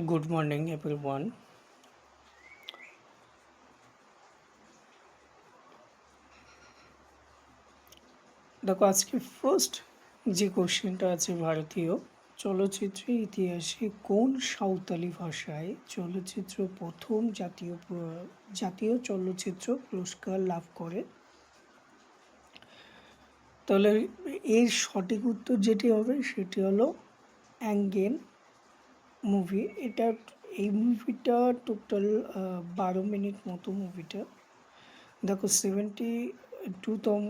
Good morning, everyone. দেখো আজকে first যে কোশ্চেনটা আছে ভারতীয় চলচ্চিত্রের ইতিহাসে কোন সাঁওতালি ভাষায় চলচ্চিত্র প্রথম জাতীয় চলচ্চিত্র পুরস্কার লাভ করে? তাহলে এর সঠিক উত্তর যেটি হবে সেটি হলো অ্যাঙ্গেন মুভি। এই মুভিটা টোটাল 12 মিনিট মতো মুভিটা। দেখো 72তম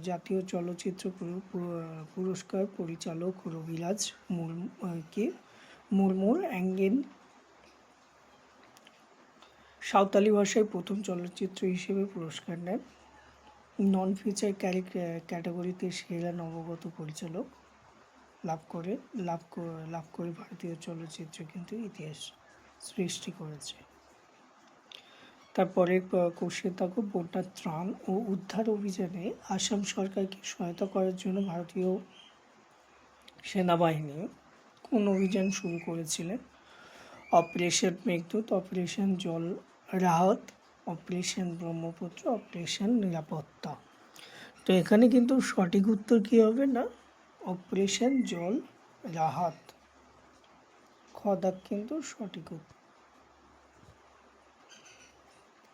জাতীয় চলচ্চিত্র পুরস্কার পরিচালক রবিরাজ মুর্মুর অ্যাঙ্গেন সাঁওতালি ভাষায় প্রথম চলচ্চিত্র হিসেবে পুরস্কার নেন। নন ফিচার ক্যাটাগরিতে সেরা নবাগত পরিচালক লাভ করে ভারতীয় চলচ্চিত্র কিন্তু ইতিহাস সৃষ্টি করেছে। তারপরে কোশ্চেন থাকো, বন্যার ত্রাণ ও উদ্ধার অভিযানে আসাম সরকারকে সহায়তা করার জন্য ভারতীয় সেনাবাহিনী কোন অভিযান শুরু করেছিলেন? অপারেশন মেঘদূত, অপারেশন জল রাহত, অপারেশন ব্রহ্মপুত্র, অপারেশন নিরাপত্তা। তো এখানে কিন্তু সঠিক উত্তর কী হবে না, অপারেশন জল রাহত খদাক কিন্তু সঠিক উত্তর।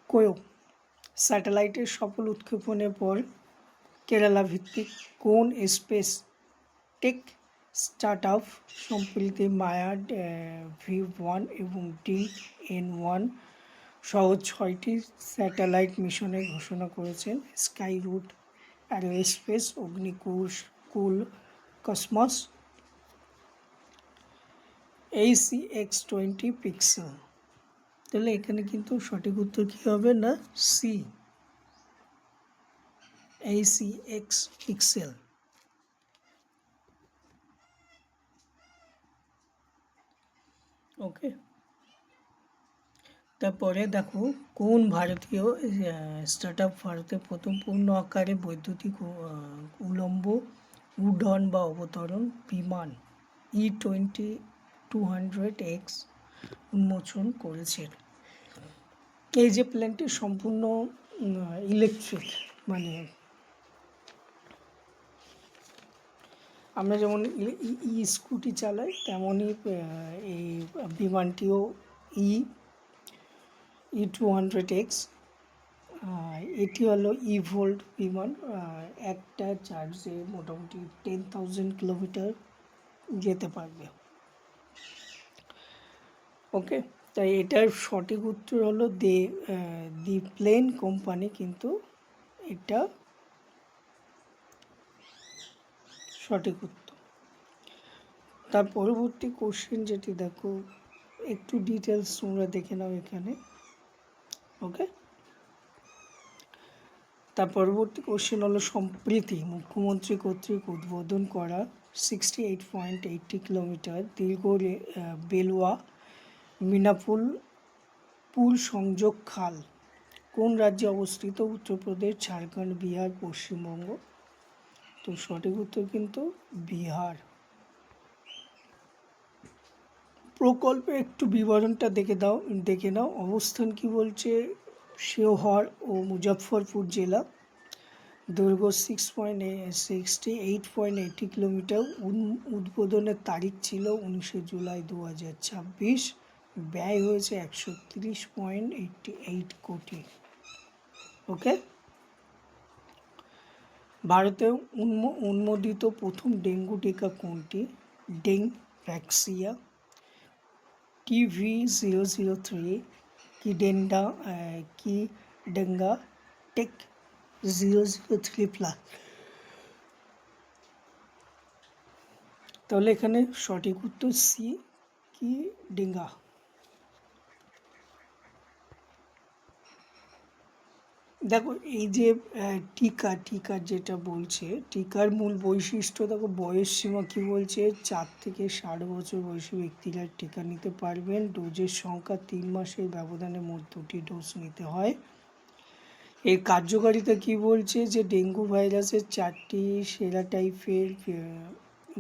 কোয়ো স্যাটেলাইটের সফল উৎক্ষেপণের পর কেরালা ভিত্তিক কোন স্পেস টেক স্টার্টআপ সম্প্রতি মায়া V1 এবং DN1 সহ 6টি স্যাটেলাইট মিশনের ঘোষণা করেছেন? Skyroot, Aerospace, Agnikul Cosmos, ACX-20 Pixxel. তাহলে এখানে কিন্তু সঠিক উত্তর কী হবে না, সি, ACX পিক্সেল। ওকে, তারপরে দেখো কোন ভারতীয় স্টার্টআপ ভারতে প্রথম পূর্ণ আকারে বৈদ্যুতিক উলম্ব উড্ডয়ন বা অবতরণ বিমান E-20-200X উন্মোচন করেছে? এই যে প্লেনটি সম্পূর্ণ ইলেকট্রিক, মানে আমরা যেমন স্কুটি চালাই তেমনই এই বিমানটিও E-200X। এটি হলো ইভোল্ট বিমান। একটা চার্জে মোটামুটি 10,000 কিলোমিটার যেতে পারবে। ওকে, তাই এটার সঠিক উত্তর হলো দি প্লেন কোম্পানি, কিন্তু এটা সঠিক উত্তর। তার পরবর্তী কোশ্চেন যেটি দেখো, একটু ডিটেলস তোমরা দেখে নাও এখানে। ওকে, তার পরবর্তী কোশ্চেন হলো, সম্প্রতি মুখ্যমন্ত্রী কর্তৃক উদ্বোধন করা 68.80 কিলোমিটার দীর্ঘ বেলুয়া মিনাপুল পুল সংযোগ খাল কোন রাজ্যে অবস্থিত? উত্তরপ্রদেশ, ঝাড়খণ্ড, বিহার, পশ্চিমবঙ্গ। তো সঠিক উত্তর কিন্তু বিহার। প্রকল্পে একটু বিবরণটা দেখে নাও। অবস্থান কি বলছে? শিওহর ও মুজফ্ফরপুর জেলা। দৈর্ঘ্য 68.80 কিলোমিটার। উদ্বোধনের তারিখ ছিল 19 জুলাই 2026। ব্যয় হয়েছে 130.88 কোটি। ওকে, ভারতে অনুমোদিত প্রথম ডেঙ্গু টিকা কোনটি? ভ্যাক্সিয়া, TV003, কিডেঙ্গা টেক 003+। তাহলে এখানে সঠিক উত্তর সি, কিডেঙ্গা। দেখো এই যে টিকার যেটা বলছে, টিকার মূল বৈশিষ্ট্য দেখো, বয়স সীমা কী বলছে? 4 থেকে 60 বছর বয়সী ব্যক্তিরা টিকা নিতে পারবেন। ডোজের সংখ্যা 3 মাসের ব্যবধানে মোট 2টি ডোজ নিতে হয়। এর কার্যকারিতা কি বলছে? যে ডেঙ্গু ভাইরাসের 4টি সেরা টাইপের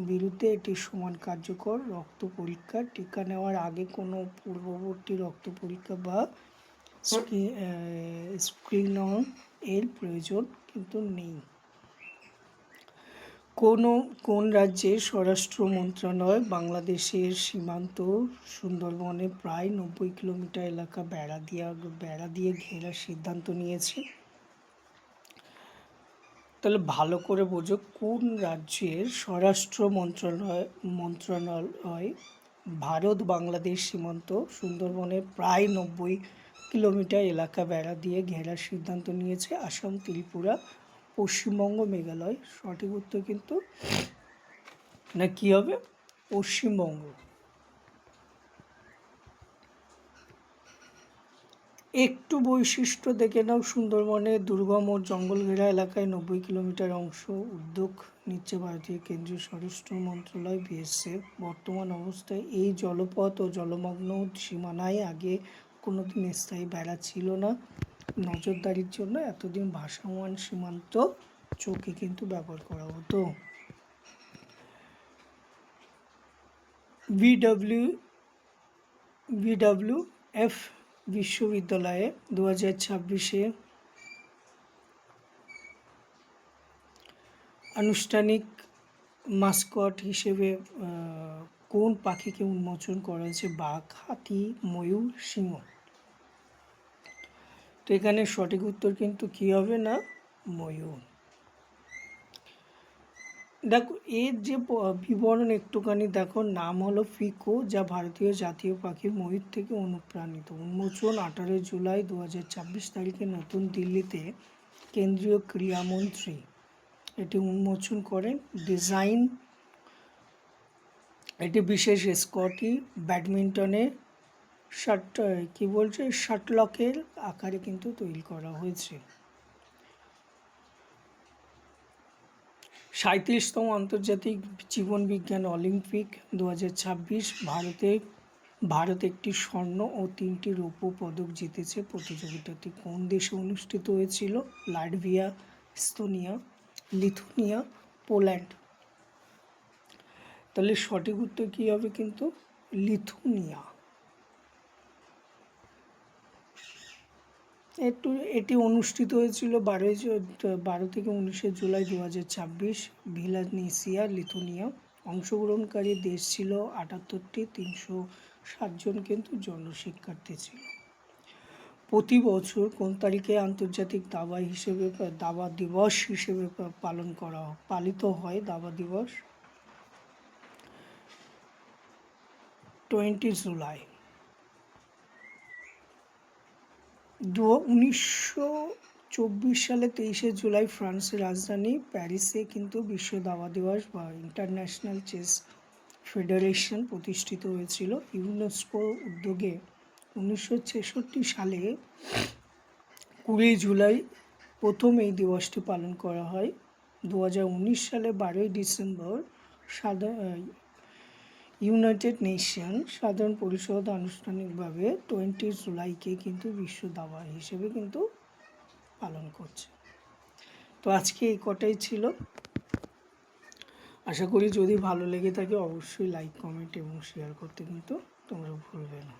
বিরুদ্ধে এটি সমান কার্যকর। রক্ত পরীক্ষা, টিকা নেওয়ার আগে কোনো পূর্ববর্তী রক্ত পরীক্ষা বা স্ক্রিনিং এর প্রয়োজন কিন্তু নেই। কোন রাজ্যের স্বরাষ্ট্র মন্ত্রণালয় বাংলাদেশের সীমান্ত সুন্দরবনে প্রায় 90 কিলোমিটার এলাকা বেড়া দিয়ে ঘেরার সিদ্ধান্ত নিয়েছে? তাহলে ভালো করে বোঝো, কোন রাজ্যের স্বরাষ্ট্র মন্ত্রণালয় ভারত বাংলাদেশ সীমান্ত সুন্দরবনের প্রায় 90 কিলোমিটার এলাকা বেড়া দিয়ে ঘেরার সিদ্ধান্ত নিয়েছে? আসাম, ত্রিপুরা, পশ্চিমবঙ্গ, মেঘালয়। সঠিক উত্তর কিন্তু না কি হবে? পশ্চিমবঙ্গ। একটু বৈশিষ্ট্য দেখে নাও। সুন্দরবনের দুর্গম ও জঙ্গল ঘেরা এলাকায় 90 কিলোমিটার অংশ উদ্যোগ নিচ্ছে ভারতীয় কেন্দ্রীয় স্বরাষ্ট্র মন্ত্রণালয় বিএসএফ। বর্তমান অবস্থায় এই জলপথ ও জলমগ্ন সীমানায় আগে কোনোদিন স্থায়ী বেড়া ছিল না। নজরদারির জন্য এতদিন ভাসমান সীমান্ত চৌকি কিন্তু ব্যবহার করা হতো। বিডব্লিউএফ বিশ্ববিদ্যালয়ে 2026-এ আনুষ্ঠানিক মাস্কট হিসেবে কোন পাখিকে উন্মোচন করা হয়েছে? বাঘ, হাতি, ময়ূর, সিংহ। তো এখানে সঠিক উত্তর কিন্তু কি হবে না? ময়ূর। দেখো এর যে বিবরণ একটুখানি দেখো। নাম হলো ফিকো, যা ভারতীয় জাতীয় পাখি ময়ূর থেকে অনুপ্রাণিত। উন্মোচন 18 জুলাই 2026 তারিখে নতুন দিল্লিতে কেন্দ্রীয় ক্রীড়ামন্ত্রী এটি উন্মোচন করেন। ডিজাইন, এটি বিশেষ স্কটি ব্যাডমিন্টনে শাটলকের আকারে কিন্তু তৈরি করা হয়েছে। 37তম আন্তর্জাতিক জীবন বিজ্ঞান অলিম্পিক 2026 ভারত একটি স্বর্ণ ও 3টি রৌপ্য পদক জিতেছে। প্রতিযোগিতাটি কোন দেশে অনুষ্ঠিত হয়েছিল? Latvia, Estonia, Lithuania, Poland. তাহলে সঠিক উত্তর কী হবে কিন্তু? লিথুয়ানিয়া। এটি অনুষ্ঠিত হয়েছিল 12 থেকে 19 জুলাই 2026 ভিলনিয়াসে, লিথুয়ানিয়া। অংশগ্রহণকারী দেশ ছিল 78টি, 307 জন কিন্তু জনশিক্ষার্থী ছিল। প্রতি বছর কোন তারিখে আন্তর্জাতিক দাবা দিবস হিসেবে পালিত হয় দাবা দিবস? 20 জুলাই। 1924 সালে 23 জুলাই ফ্রান্সের রাজধানী প্যারিসে কিন্তু বিশ্ব দাবা দিবস বা ইন্টারন্যাশনাল চেস ফেডারেশন প্রতিষ্ঠিত হয়েছিল। ইউনেস্কো উদ্যোগে 1966 সালে 20 জুলাই প্রথম এই দিবসটি পালন করা হয়। 2019 সালে 12 ডিসেম্বর ইউনাইটেড নেশন সাধারণ পরিষদ আনুষ্ঠানিকভাবে 20 জুলাইকে কিন্তু বিশ্ব দাবা হিসেবে কিন্তু পালন করছে। তো আজকে এই কটাই ছিল। আশা করি যদি ভালো লেগে থাকে অবশ্যই লাইক, কমেন্ট এবং শেয়ার করতে কিন্তু তোমরা ভুলবে না।